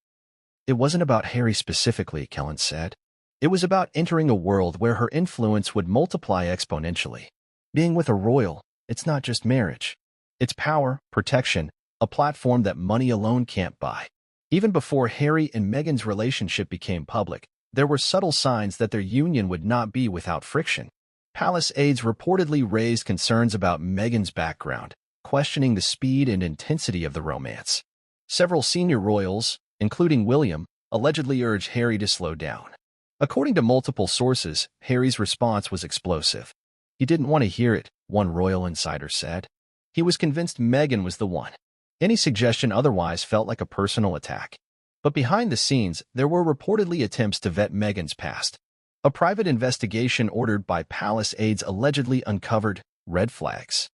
"It wasn't about Harry specifically," Kellen said. "It was about entering a world where her influence would multiply exponentially. Being with a royal, it's not just marriage. It's power, protection, a platform that money alone can't buy." Even before Harry and Meghan's relationship became public, there were subtle signs that their union would not be without friction. Palace aides reportedly raised concerns about Meghan's background, questioning the speed and intensity of the romance. Several senior royals, including William, allegedly urged Harry to slow down. According to multiple sources, Harry's response was explosive. He didn't want to hear it, one royal insider said. He was convinced Meghan was the one. Any suggestion otherwise felt like a personal attack. But behind the scenes, there were reportedly attempts to vet Meghan's past. A private investigation ordered by palace aides allegedly uncovered red flags.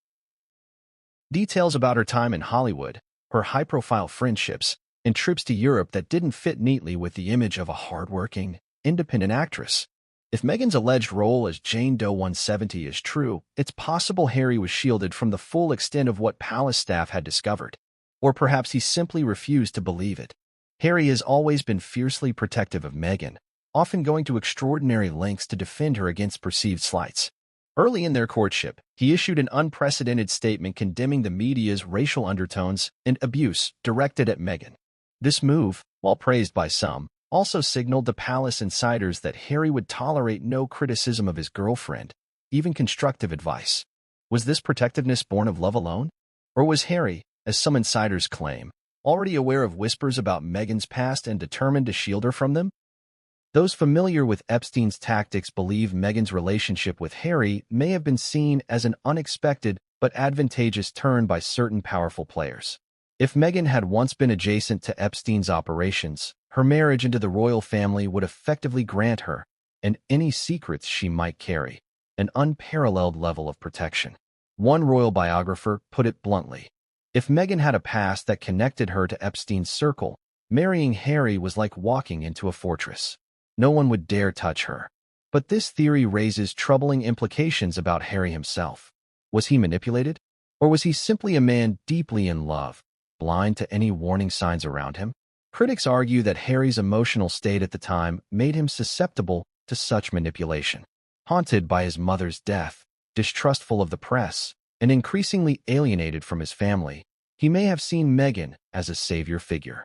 Details about her time in Hollywood, her high-profile friendships, and trips to Europe that didn't fit neatly with the image of a hardworking, independent actress. If Meghan's alleged role as Jane Doe 170 is true, it's possible Harry was shielded from the full extent of what palace staff had discovered. Or perhaps he simply refused to believe it. Harry has always been fiercely protective of Meghan, often going to extraordinary lengths to defend her against perceived slights. Early in their courtship, he issued an unprecedented statement condemning the media's racial undertones and abuse directed at Meghan. This move, while praised by some, also signaled to palace insiders that Harry would tolerate no criticism of his girlfriend, even constructive advice. Was this protectiveness born of love alone? Or was Harry, as some insiders claim, already aware of whispers about Meghan's past and determined to shield her from them? Those familiar with Epstein's tactics believe Meghan's relationship with Harry may have been seen as an unexpected but advantageous turn by certain powerful players. If Meghan had once been adjacent to Epstein's operations, her marriage into the royal family would effectively grant her, and any secrets she might carry, an unparalleled level of protection. One royal biographer put it bluntly: if Meghan had a past that connected her to Epstein's circle, marrying Harry was like walking into a fortress. No one would dare touch her. But this theory raises troubling implications about Harry himself. Was he manipulated? Or was he simply a man deeply in love, blind to any warning signs around him? Critics argue that Harry's emotional state at the time made him susceptible to such manipulation. Haunted by his mother's death, distrustful of the press, and increasingly alienated from his family, he may have seen Meghan as a savior figure,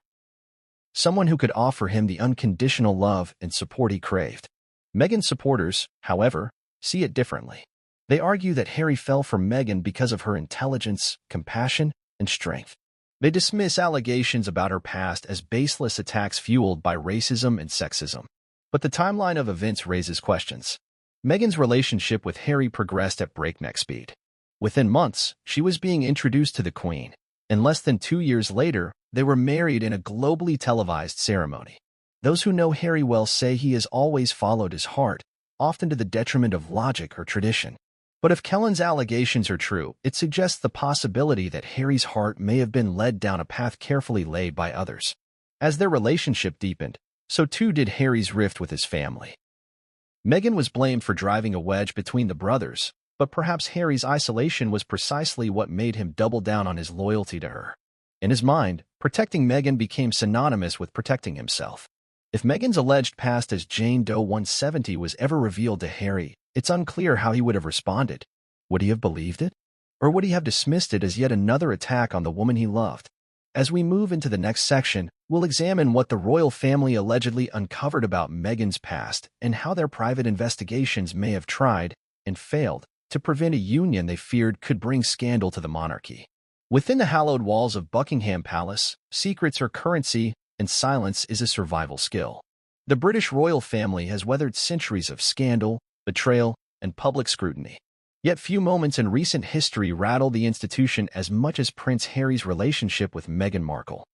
someone who could offer him the unconditional love and support he craved. Meghan's supporters, however, see it differently. They argue that Harry fell for Meghan because of her intelligence, compassion, and strength. They dismiss allegations about her past as baseless attacks fueled by racism and sexism. But the timeline of events raises questions. Meghan's relationship with Harry progressed at breakneck speed. Within months, she was being introduced to the Queen, and less than 2 years later, they were married in a globally televised ceremony. Those who know Harry well say he has always followed his heart, often to the detriment of logic or tradition. But if Kellen's allegations are true, it suggests the possibility that Harry's heart may have been led down a path carefully laid by others. As their relationship deepened, so too did Harry's rift with his family. Meghan was blamed for driving a wedge between the brothers, but perhaps Harry's isolation was precisely what made him double down on his loyalty to her. In his mind, protecting Meghan became synonymous with protecting himself. If Meghan's alleged past as Jane Doe 170 was ever revealed to Harry, it's unclear how he would have responded. Would he have believed it? Or would he have dismissed it as yet another attack on the woman he loved? As we move into the next section, we'll examine what the royal family allegedly uncovered about Meghan's past and how their private investigations may have tried, and failed, to prevent a union they feared could bring scandal to the monarchy. Within the hallowed walls of Buckingham Palace, secrets are currency, and silence is a survival skill. The British royal family has weathered centuries of scandal, betrayal, and public scrutiny. Yet few moments in recent history rattle the institution as much as Prince Harry's relationship with Meghan Markle.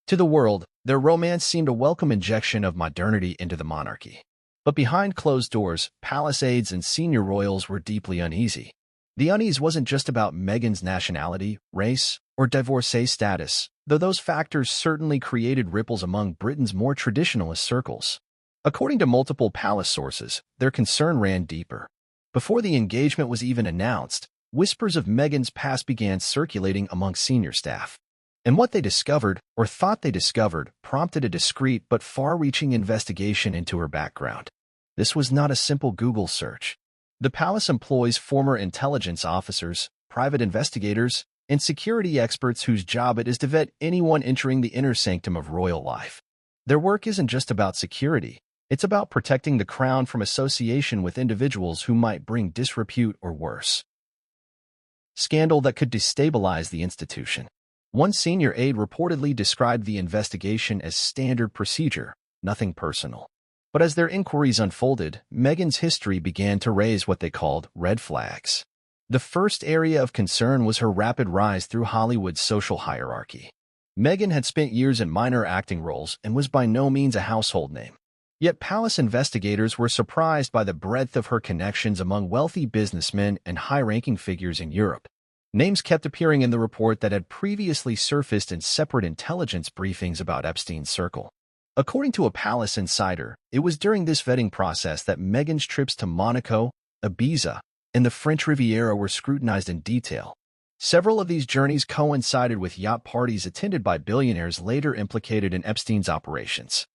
To the world, their romance seemed a welcome injection of modernity into the monarchy. But behind closed doors, palace aides and senior royals were deeply uneasy. The unease wasn't just about Meghan's nationality, race, or divorcee status, though those factors certainly created ripples among Britain's more traditionalist circles. According to multiple palace sources, their concern ran deeper. Before the engagement was even announced, whispers of Meghan's past began circulating among senior staff. And what they discovered, or thought they discovered, prompted a discreet but far-reaching investigation into her background. This was not a simple Google search. The palace employs former intelligence officers, private investigators, and security experts whose job it is to vet anyone entering the inner sanctum of royal life. Their work isn't just about security. It's about protecting the crown from association with individuals who might bring disrepute or worse, scandal that could destabilize the institution. One senior aide reportedly described the investigation as standard procedure, nothing personal. But as their inquiries unfolded, Meghan's history began to raise what they called red flags. The first area of concern was her rapid rise through Hollywood's social hierarchy. Meghan had spent years in minor acting roles and was by no means a household name. Yet palace investigators were surprised by the breadth of her connections among wealthy businessmen and high-ranking figures in Europe. Names kept appearing in the report that had previously surfaced in separate intelligence briefings about Epstein's circle. According to a palace insider, it was during this vetting process that Meghan's trips to Monaco, Ibiza, and the French Riviera were scrutinized in detail. Several of these journeys coincided with yacht parties attended by billionaires later implicated in Epstein's operations.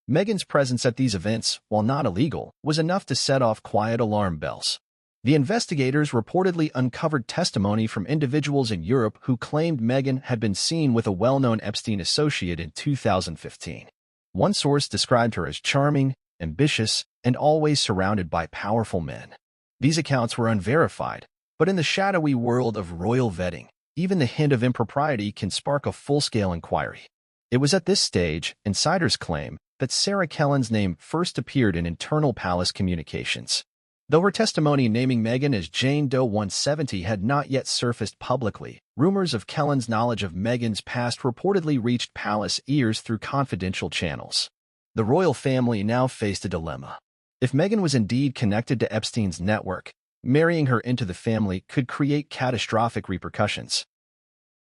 Meghan's presence at these events, while not illegal, was enough to set off quiet alarm bells. The investigators reportedly uncovered testimony from individuals in Europe who claimed Meghan had been seen with a well-known Epstein associate in 2015. One source described her as charming, ambitious, and always surrounded by powerful men. These accounts were unverified, but in the shadowy world of royal vetting, even the hint of impropriety can spark a full-scale inquiry. It was at this stage, insiders claim, that Sarah Kellen's name first appeared in internal palace communications. Though her testimony naming Meghan as Jane Doe 170 had not yet surfaced publicly, rumors of Kellen's knowledge of Meghan's past reportedly reached palace ears through confidential channels. The royal family now faced a dilemma. If Meghan was indeed connected to Epstein's network, marrying her into the family could create catastrophic repercussions.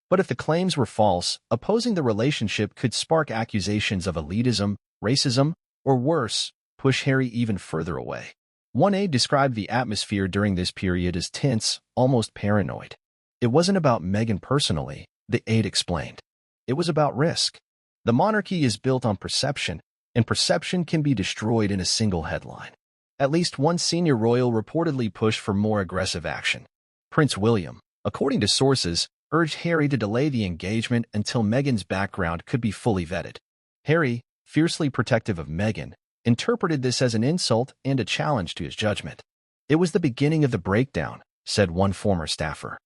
But if the claims were false, opposing the relationship could spark accusations of elitism, racism, or worse, push Harry even further away. One aide described the atmosphere during this period as tense, almost paranoid. It wasn't about Meghan personally, the aide explained. It was about risk. The monarchy is built on perception, and perception can be destroyed in a single headline. At least one senior royal reportedly pushed for more aggressive action. Prince William, according to sources, urged Harry to delay the engagement until Meghan's background could be fully vetted. Harry, fiercely protective of Meghan, interpreted this as an insult and a challenge to his judgment. It was the beginning of the breakdown, said one former staffer.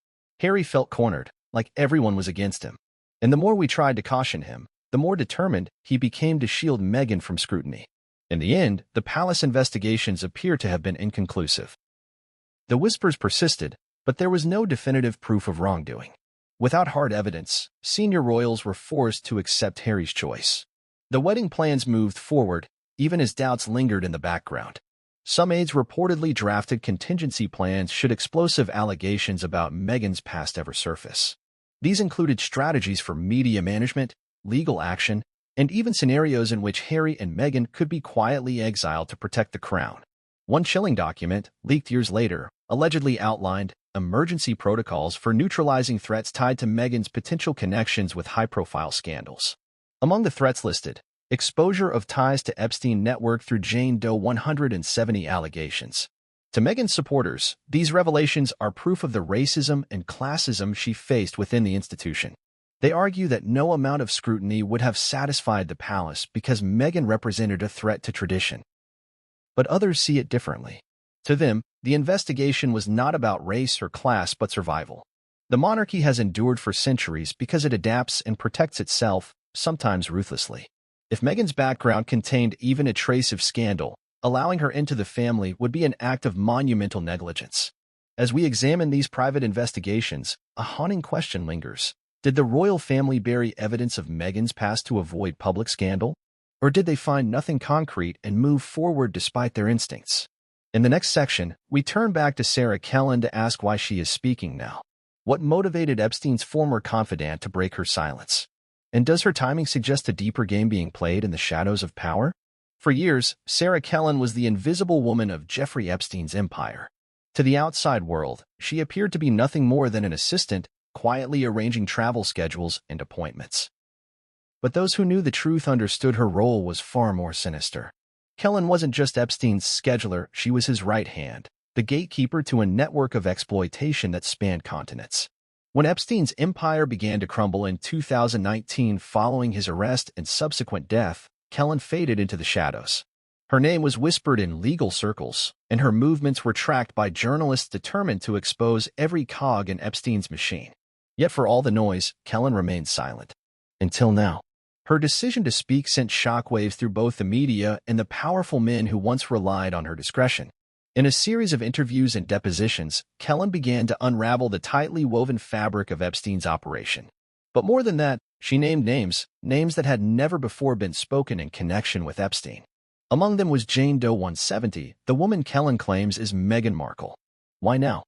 Harry felt cornered, like everyone was against him. And the more we tried to caution him, the more determined he became to shield Meghan from scrutiny. In the end, the palace investigations appear to have been inconclusive. The whispers persisted, but there was no definitive proof of wrongdoing. Without hard evidence, senior royals were forced to accept Harry's choice. The wedding plans moved forward, even as doubts lingered in the background. Some aides reportedly drafted contingency plans should explosive allegations about Meghan's past ever surface. These included strategies for media management, legal action, and even scenarios in which Harry and Meghan could be quietly exiled to protect the crown. One chilling document, leaked years later, allegedly outlined emergency protocols for neutralizing threats tied to Meghan's potential connections with high-profile scandals. Among the threats listed, exposure of ties to Epstein network through Jane Doe 170 allegations. To Meghan's supporters, these revelations are proof of the racism and classism she faced within the institution. They argue that no amount of scrutiny would have satisfied the palace because Meghan represented a threat to tradition. But others see it differently. To them, the investigation was not about race or class but survival. The monarchy has endured for centuries because it adapts and protects itself, sometimes ruthlessly. If Meghan's background contained even a trace of scandal, allowing her into the family would be an act of monumental negligence. As we examine these private investigations, a haunting question lingers. Did the royal family bury evidence of Meghan's past to avoid public scandal? Or did they find nothing concrete and move forward despite their instincts? In the next section, we turn back to Sarah Kellen to ask why she is speaking now. What motivated Epstein's former confidant to break her silence? And does her timing suggest a deeper game being played in the shadows of power? For years, Sarah Kellen was the invisible woman of Jeffrey Epstein's empire. To the outside world, she appeared to be nothing more than an assistant, quietly arranging travel schedules and appointments. But those who knew the truth understood her role was far more sinister. Kellen wasn't just Epstein's scheduler, she was his right hand, the gatekeeper to a network of exploitation that spanned continents. When Epstein's empire began to crumble in 2019 following his arrest and subsequent death, Kellen faded into the shadows. Her name was whispered in legal circles, and her movements were tracked by journalists determined to expose every cog in Epstein's machine. Yet for all the noise, Kellen remained silent. Until now. Her decision to speak sent shockwaves through both the media and the powerful men who once relied on her discretion. In a series of interviews and depositions, Kellen began to unravel the tightly woven fabric of Epstein's operation. But more than that, she named names that had never before been spoken in connection with Epstein. Among them was Jane Doe 170, the woman Kellen claims is Meghan Markle. Why now?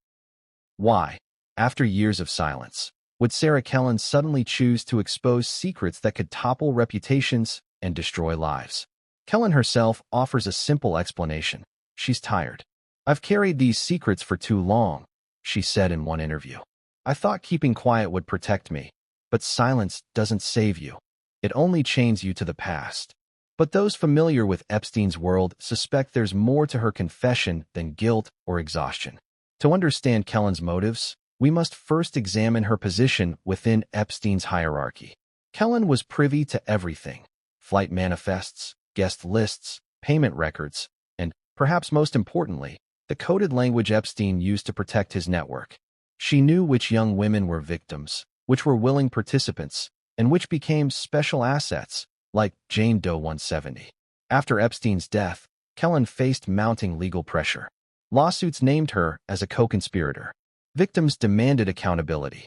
Why, after years of silence, would Sarah Kellen suddenly choose to expose secrets that could topple reputations and destroy lives? Kellen herself offers a simple explanation. She's tired. I've carried these secrets for too long, she said in one interview. I thought keeping quiet would protect me, but silence doesn't save you. It only chains you to the past. But those familiar with Epstein's world suspect there's more to her confession than guilt or exhaustion. To understand Kellen's motives, we must first examine her position within Epstein's hierarchy. Kellen was privy to everything: flight manifests, guest lists, payment records, and, perhaps most importantly, the coded language Epstein used to protect his network. She knew which young women were victims, which were willing participants, and which became special assets, like Jane Doe 170. After Epstein's death, Kellen faced mounting legal pressure. Lawsuits named her as a co-conspirator. Victims demanded accountability.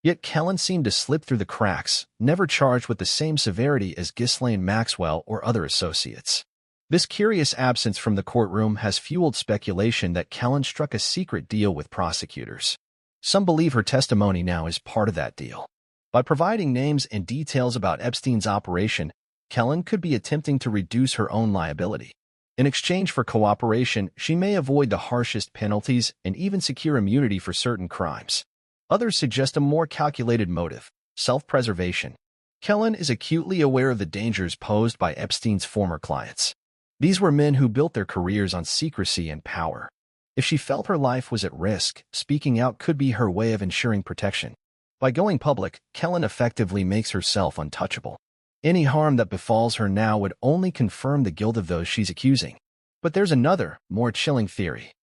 Yet Kellen seemed to slip through the cracks, never charged with the same severity as Ghislaine Maxwell or other associates. This curious absence from the courtroom has fueled speculation that Kellen struck a secret deal with prosecutors. Some believe her testimony now is part of that deal. By providing names and details about Epstein's operation, Kellen could be attempting to reduce her own liability. In exchange for cooperation, she may avoid the harshest penalties and even secure immunity for certain crimes. Others suggest a more calculated motive, self-preservation. Kellen is acutely aware of the dangers posed by Epstein's former clients. These were men who built their careers on secrecy and power. If she felt her life was at risk, speaking out could be her way of ensuring protection. By going public, Kellen effectively makes herself untouchable. Any harm that befalls her now would only confirm the guilt of those she's accusing. But there's another, more chilling theory.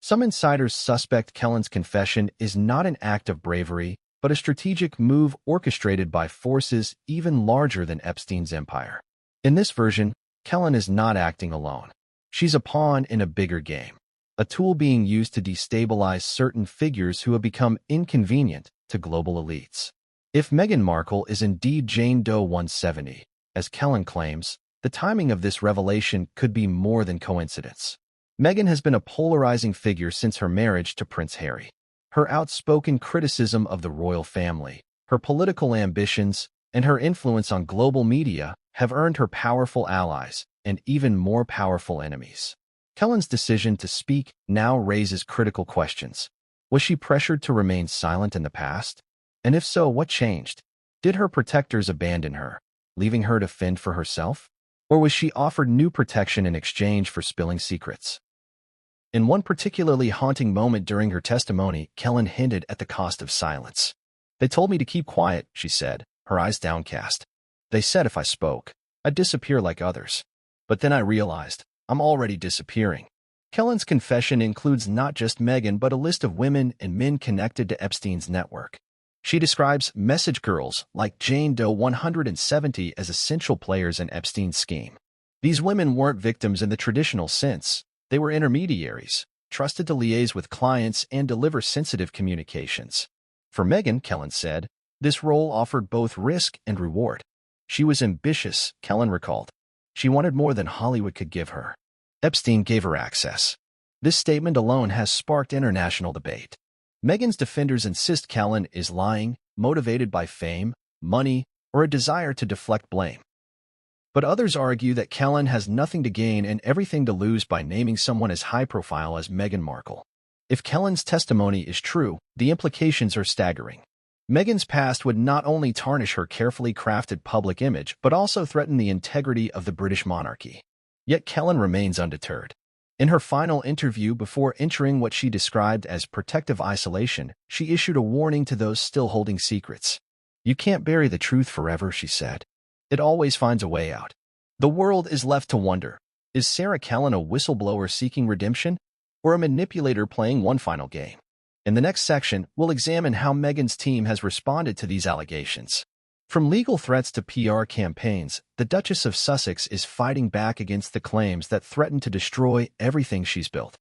Some insiders suspect Kellen's confession is not an act of bravery, but a strategic move orchestrated by forces even larger than Epstein's empire. In this version, Kellen is not acting alone. She's a pawn in a bigger game, a tool being used to destabilize certain figures who have become inconvenient to global elites. If Meghan Markle is indeed Jane Doe 170, as Kellen claims, the timing of this revelation could be more than coincidence. Meghan has been a polarizing figure since her marriage to Prince Harry. Her outspoken criticism of the royal family, her political ambitions, and her influence on global media have earned her powerful allies and even more powerful enemies. Kellen's decision to speak now raises critical questions. Was she pressured to remain silent in the past? And if so, what changed? Did her protectors abandon her, leaving her to fend for herself? Or was she offered new protection in exchange for spilling secrets? In one particularly haunting moment during her testimony, Kellen hinted at the cost of silence. "They told me to keep quiet," she said, her eyes downcast. "They said if I spoke, I'd disappear like others. But then I realized, I'm already disappearing." Kellen's confession includes not just Meghan but a list of women and men connected to Epstein's network. She describes message girls like Jane Doe 170 as essential players in Epstein's scheme. These women weren't victims in the traditional sense. They were intermediaries, trusted to liaise with clients and deliver sensitive communications. For Meghan, Kellen said, this role offered both risk and reward. She was ambitious, Kellen recalled. She wanted more than Hollywood could give her. Epstein gave her access. This statement alone has sparked international debate. Meghan's defenders insist Kellen is lying, motivated by fame, money, or a desire to deflect blame. But others argue that Kellen has nothing to gain and everything to lose by naming someone as high-profile as Meghan Markle. If Kellen's testimony is true, the implications are staggering. Meghan's past would not only tarnish her carefully crafted public image, but also threaten the integrity of the British monarchy. Yet Kellen remains undeterred. In her final interview before entering what she described as protective isolation, she issued a warning to those still holding secrets. "You can't bury the truth forever," she said. "It always finds a way out." The world is left to wonder, is Sarah Kellen a whistleblower seeking redemption, or a manipulator playing one final game? In the next section, we'll examine how Meghan's team has responded to these allegations. From legal threats to PR campaigns, the Duchess of Sussex is fighting back against the claims that threaten to destroy everything she's built.